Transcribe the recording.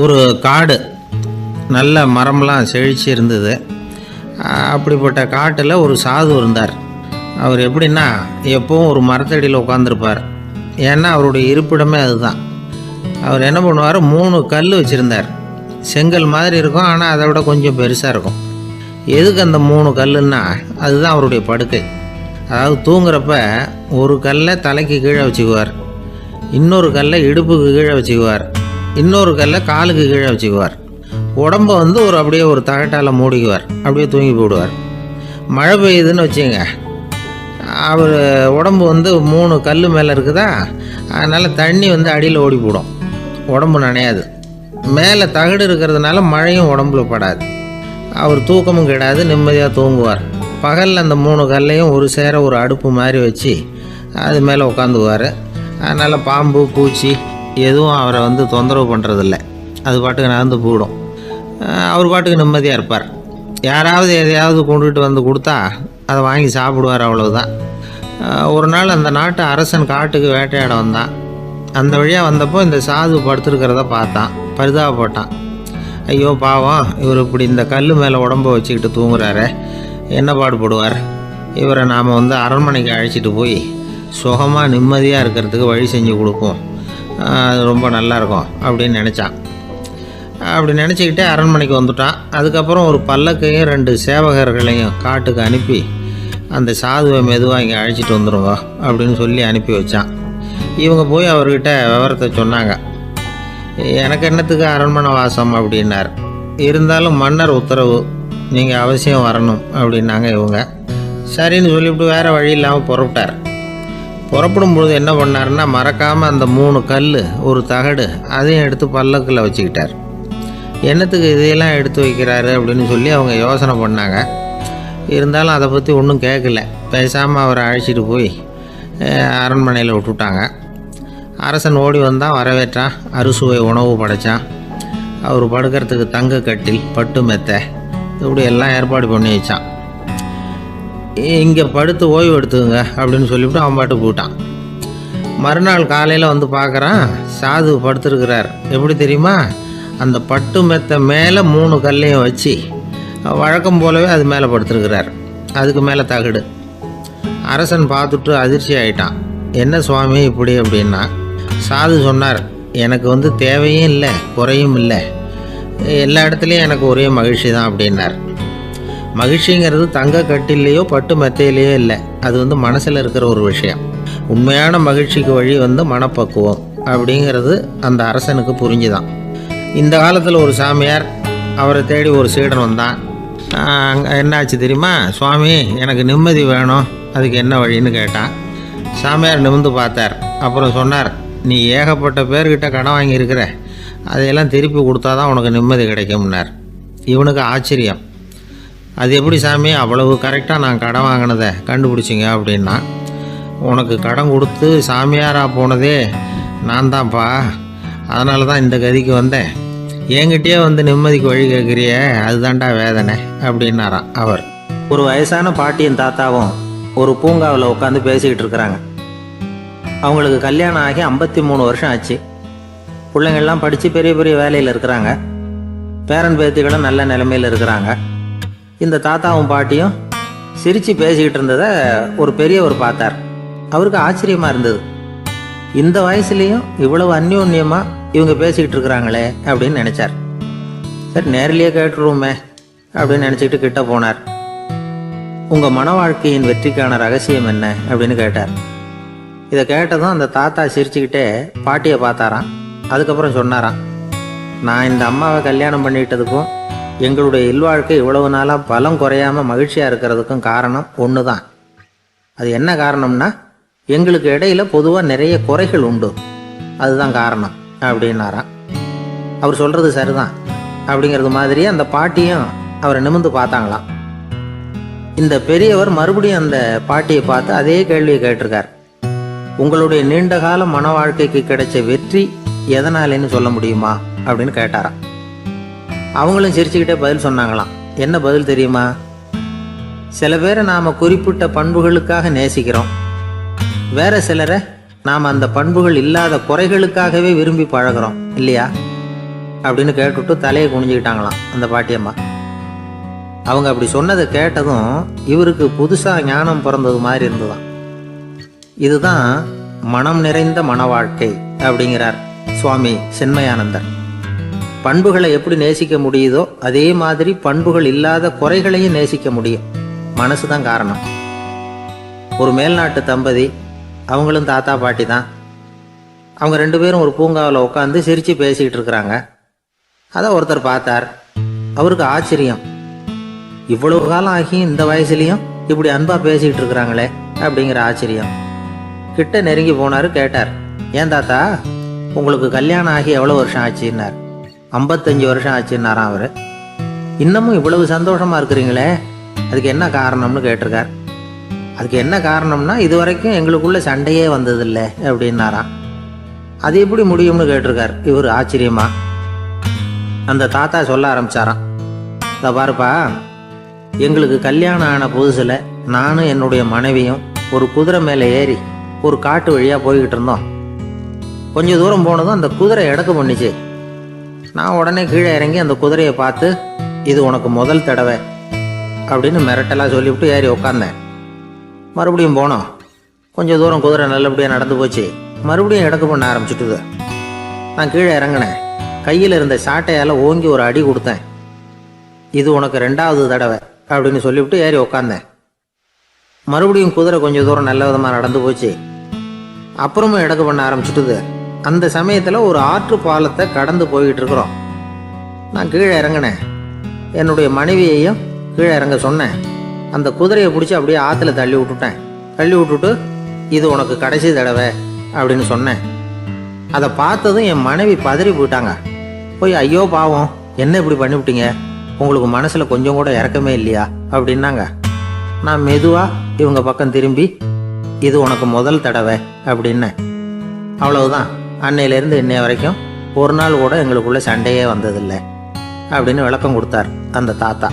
ஒரு காடு, நல்ல மரம்லாம் செழிச்சு இருந்தது. அப்படிப்பட்ட காட்டில் ஒரு சாது இருந்தார். அவர் எப்படின்னா எப்பவும் ஒரு மரத்தடியில் உட்காந்துருப்பார். ஏன்னா அவருடைய இருப்பிடமே அதுதான். அவர் என்ன பண்ணுவார், 3 கல் வச்சுருந்தார். செங்கல் மாதிரி இருக்கும், ஆனால் அதை விட கொஞ்சம் பெருசாக இருக்கும். எதுக்கு அந்த 3 கல்லுன்னா அதுதான் அவருடைய படுக்கை. அதாவது தூங்குறப்ப ஒரு கல்லை தலைக்கு கீழே வச்சுக்குவார், இன்னொரு கல்லை இடுப்புக்கு கீழே வச்சுக்குவார், இன்னொரு கல்லை காலுக்கு கீழே வச்சுக்குவார். உடம்பை அப்படியே ஒரு தகட்டால் மூடிக்குவார், அப்படியே தூங்கி போடுவார். மழை பெய்யுதுன்னு வச்சுங்க, அவர் உடம்பு 3 கல் மேலே இருக்குதா, அதனால் தண்ணி அடியில் ஓடி போடும், உடம்பு நனையாது. மேலே தகடு இருக்கிறதுனால மழையும் உடம்புல படாது. அவர் தூக்கமும் கிடாது, நிம்மதியாக தூங்குவார். பகலில் அந்த 3 கல்லையும் ஒரு சேர ஒரு அடுப்பு மாதிரி வச்சு அது மேலே உட்காந்துக்குவார். அதனால் பாம்பு பூச்சி எதுவும் அவரை தொந்தரவு பண்ணுறதில்ல. அது பாட்டுக்கு நடந்து போயிடும். அவர் பாட்டுக்கு நிம்மதியாக இருப்பார். யாராவது எதையாவது கொண்டுகிட்டு கொடுத்தா அதை வாங்கி சாப்பிடுவார், அவ்வளவுதான். ஒரு நாள் அந்த நாட்டு அரசன் காட்டுக்கு வேட்டையாட வந்தான். அந்த வழியாக வந்தப்போ இந்த சாது படுத்துருக்கிறத பார்த்தான், பரிதாபப்பட்டான். ஐயோ பாவம், இவர் இப்படி இந்த கல் மேலே உடம்பை வச்சுக்கிட்டு தூங்குறாரு, என்ன பாடுபடுவார். இவரை நாம் அரண்மனைக்கு அழைச்சிட்டு போய் சுகமாக நிம்மதியாக இருக்கிறதுக்கு வழி செஞ்சு கொடுப்போம், அது ரொம்ப நல்லாயிருக்கும் அப்படின்னு நினச்சான். அப்படி நினச்சிக்கிட்டே அரண்மனைக்கு வந்துட்டான். அதுக்கப்புறம் ஒரு பல்லக்கையும் 2 சேவகர்களையும் காட்டுக்கு அனுப்பி அந்த சாதுவை மெதுவாக இங்கே அழைச்சிட்டு வந்துடுங்க அப்படின்னு சொல்லி அனுப்பி வச்சான். இவங்க போய் அவர்கிட்ட விவரத்தை சொன்னாங்க. எனக்கு என்னத்துக்கு அரண்மனை வாசம் அப்படின்னார். இருந்தாலும் மன்னர் உத்தரவு, நீங்கள் அவசியம் வரணும் அப்படின்னாங்க இவங்க. சரின்னு சொல்லிவிட்டு வேறு வழி இல்லாமல் புறப்பட்டார். புறப்படும் பொழுது என்ன பண்ணாருன்னா, மறக்காமல் அந்த 3 கல் ஒரு தகடு அதையும் எடுத்து பல்லக்கில் வச்சுக்கிட்டார். என்னத்துக்கு இதையெல்லாம் எடுத்து வைக்கிறாரு அப்படின்னு சொல்லி அவங்க யோசனை பண்ணாங்க. இருந்தாலும் அதை பற்றி ஒன்றும் கேட்கல. பேசாமல் அவரை அழைச்சிட்டு போய் அரண்மனையில் விட்டுட்டாங்க. அரசன் ஓடி வந்தான், வரவேற்றான், அறுசுவை உணவு படைத்தான். அவர் படுக்கிறதுக்கு தங்க கட்டில், பட்டு மெத்தை, இப்படி எல்லாம் ஏற்பாடு பண்ணி வச்சான். இங்கே படுத்து ஓய்வு எடுத்துக்குங்க அப்படின்னு சொல்லிவிட்டு அவன் பாட்டு போயிட்டான். மறுநாள் காலையில் பார்க்குறான், சாது படுத்துருக்கிறார். எப்படி தெரியுமா, அந்த பட்டு மெத்தை மேலே 3 கல்லையும் வச்சு வழக்கம் போலவே அது மேலே படுத்துருக்கிறார். அதுக்கு மேலே தகடு. அரசன் பார்த்துட்டு அதிர்ச்சி ஆகிட்டான். என்ன சுவாமி இப்படி அப்படின்னா, சாது சொன்னார், எனக்கு தேவையும் இல்லை குறையும் இல்லை, எல்லா இடத்துலையும் எனக்கு ஒரே மகிழ்ச்சி தான் அப்படின்னார். மகிழ்ச்சிங்கிறது தங்க கட்டிலேயோ பட்டு மெத்தையிலேயோ இல்லை, அது மனசில் இருக்கிற ஒரு விஷயம். உண்மையான மகிழ்ச்சிக்கு வழி மனப்பக்குவம் அப்படிங்கிறது அந்த அரசனுக்கு புரிஞ்சுதான். இந்த காலத்தில் ஒரு சாமியார், அவரை தேடி ஒரு சீடன் வந்தான். என்னாச்சு தெரியுமா, சுவாமி எனக்கு நிம்மதி வேணும், அதுக்கு என்ன வழின்னு கேட்டான். சாமியார் நிமிர்ந்து பார்த்தார். அப்புறம் சொன்னார், நீ ஏகப்பட்ட பேர்கிட்ட கடன் வாங்கியிருக்கிற, அதையெல்லாம் திருப்பி கொடுத்தா தான் உனக்கு நிம்மதி கிடைக்கும்னார். இவனுக்கு ஆச்சரியம். அது எப்படி சாமி, அவ்வளவு கரெக்டாக நான் கடன் வாங்கினதை கண்டுபிடிச்சிங்க அப்படின்னா. உனக்கு கடன் கொடுத்து சாமியாராக போனதே நான் தான்ப்பா, அதனால தான் இந்த கதிக்கு வந்தேன். என்கிட்டயே நிம்மதிக்கு வழி கேட்குறிய, அதுதான்டா வேதனை அப்படின்னாராம் அவர். ஒரு வயசான பாட்டியும் தாத்தாவும் ஒரு பூங்காவில் உட்காந்து பேசிக்கிட்டு இருக்கிறாங்க. அவங்களுக்கு கல்யாணம் ஆகி 53 வருஷம் ஆச்சு. பிள்ளைங்கள்லாம் படித்து பெரிய பெரிய வேலையில் இருக்கிறாங்க. பேரன் பேத்திகளும் நல்ல நிலைமையில் இருக்கிறாங்க. இந்த தாத்தாவும் பாட்டியும் சிரித்து பேசிக்கிட்டு இருந்ததை ஒரு பெரியவர் பார்த்தார். அவருக்கு ஆச்சரியமாக இருந்தது. இந்த வயசுலேயும் இவ்வளவு அந்யோன்யமாக இவங்க பேசிக்கிட்டு இருக்கிறாங்களே அப்படின்னு நினச்சார். சரி நேரிலேயே கேட்டுருவோமே அப்படின்னு நினச்சிக்கிட்டு கிட்ட போனார். உங்கள் மன வாழ்க்கையின் வெற்றிக்கான ரகசியம் என்ன அப்படின்னு கேட்டார். இதை கேட்டதும் அந்த தாத்தா சிரிச்சுக்கிட்டே பாட்டியை பார்த்தாராம். அதுக்கப்புறம் சொன்னாராம், நான் இந்த அம்மாவை கல்யாணம் பண்ணிக்கிட்டதுக்கும் எங்களுடைய இல்வாழ்க்கை இவ்வளவு நாளாக பலம் குறையாமல் மகிழ்ச்சியாக இருக்கிறதுக்கும் காரணம் ஒன்று தான். அது என்ன காரணம்னா, எங்களுக்கு இடையில பொதுவாக நிறைய குறைகள் உண்டு, அதுதான் காரணம் அப்படின்னாராம். அவர் சொல்கிறது சரிதான் அப்படிங்கிறது மாதிரியே அந்த பாட்டியும் அவரை நிமிர்ந்து பார்த்தாங்களாம். இந்த பெரியவர் மறுபடியும் அந்த பாட்டியை பார்த்து அதே கேள்வியை கேட்டிருக்கார். உங்களுடைய நீண்டகால மன வாழ்க்கைக்கு கிடைச்ச வெற்றி எதனாலேன்னு சொல்ல முடியுமா அப்படின்னு கேட்டாராம். அவங்களும் சிரிச்சுக்கிட்டே பதில் சொன்னாங்களாம். என்ன பதில் தெரியுமா, சில பேரை நாம் குறிப்பிட்ட பண்புகளுக்காக நேசிக்கிறோம், வேற சிலரை நாம் அந்த பண்புகள் இல்லாத குறைகளுக்காகவே விரும்பி பழகிறோம் இல்லையா? அப்படின்னு கேட்டுவிட்டு தலையை குனிஞ்சிக்கிட்டாங்களாம் அந்த பாட்டியம்மா. அவங்க அப்படி சொன்னதை கேட்டதும் இவருக்கு புதுசாக ஞானம் பிறந்தது மாதிரி இருந்ததுதான். இதுதான் மனம் நிறைந்த மன வாழ்க்கை அப்படிங்கிறார் சுவாமி சின்மயானந்தர். பண்புகளை எப்படி நேசிக்க முடியுதோ அதே மாதிரி பண்புகள் இல்லாத குறைகளையும் நேசிக்க முடியும். மனசு தான் காரணம். ஒரு மேல்நாட்டு தம்பதி, அவங்களும் தாத்தா பாட்டி தான். அவங்க 2 பேரும் ஒரு பூங்காவில் உட்காந்து சிரித்து பேசிக்கிட்டு இருக்கிறாங்க. அதை ஒருத்தர் பார்த்தார். அவருக்கு ஆச்சரியம், இவ்வளவு காலம் ஆகி இந்த வயசுலேயும் இப்படி அன்பாக பேசிக்கிட்டு இருக்கிறாங்களே அப்படிங்கிற ஆச்சரியம். கிட்ட நெருங்கி போனார். கேட்டார், ஏன் தாத்தா உங்களுக்கு கல்யாணம் ஆகி எவ்வளோ வருஷம் ஆச்சுன்னார். 55 வருஷம் ஆச்சுன்னாராம் அவர். இன்னமும் இவ்வளவு சந்தோஷமாக இருக்கிறீங்களே, அதுக்கு என்ன காரணம்னு கேட்டிருக்கார். அதுக்கு என்ன காரணம்னா, இது வரைக்கும் எங்களுக்குள்ள சண்டையே வந்ததில்லை அப்படின்னாராம். அது எப்படி முடியும்னு கேட்டிருக்கார் இவர் ஆச்சரியமா. அந்த தாத்தா சொல்ல ஆரம்பிச்சாராம், இதை பாருப்பா, எங்களுக்கு கல்யாணம் ஆன புதுசில் நானும் என்னுடைய மனைவியும் ஒரு குதிரை மேலே ஏறி ஒரு காட்டு வழியாக போய்கிட்டு இருந்தோம். கொஞ்சம் தூரம் போனதும் அந்த குதிரை இடக்கு பண்ணிச்சு. நான் உடனே கீழே இறங்கி அந்த குதிரையை பார்த்து, இது உனக்கு முதல் தடவை அப்படின்னு மிரட்டலாக சொல்லிவிட்டு ஏறி உட்காந்தேன். மறுபடியும் போனோம். கொஞ்சம் தூரம் குதிரை நல்லபடியாக நடந்து போச்சு. மறுபடியும் இடக்கு பண்ண ஆரம்பிச்சுட்டுது. நான் கீழே இறங்கினேன். கையில் இருந்த சாட்டையால் ஓங்கி ஒரு அடி கொடுத்தேன். இது உனக்கு 2வது தடவை அப்படின்னு சொல்லிவிட்டு ஏறி உட்காந்தேன். மறுபடியும் குதிரை கொஞ்சம் தூரம் நல்ல விதமாக நடந்து போச்சு. அப்புறமும் இடக்கு பண்ண ஆரம்பிச்சுட்டுது. அந்த சமயத்தில் ஒரு ஆற்று பாலத்தை கடந்து போய்கிட்டு இருக்கிறோம். நான் கீழே இறங்கினேன். என்னுடைய மனைவியையும் கீழே இறங்க சொன்னேன். அந்த குதிரையை பிடிச்சி அப்படியே ஆற்றுல தள்ளி விட்டுட்டேன். தள்ளி விட்டுட்டு, இது உனக்கு கடைசி தடவை அப்படின்னு சொன்னேன். அதை பார்த்ததும் என் மனைவி பதறி போயிட்டாங்க. போய், ஐயோ பாவம், என்ன இப்படி பண்ணிவிட்டீங்க, உங்களுக்கு மனசில் கொஞ்சம் கூட இறக்கமே இல்லையா அப்படின்னாங்க. நான் மெதுவாக இவங்க பக்கம் திரும்பி, இது உனக்கு முதல் தடவை அப்படின்னேன். அவ்வளவுதான். அன்னையிலேருந்து இன்னைய வரைக்கும் ஒரு நாள் கூட எங்களுக்குள்ள சண்டையே வந்ததில்லை அப்படின்னு விளக்கம் கொடுத்தார் அந்த தாத்தா.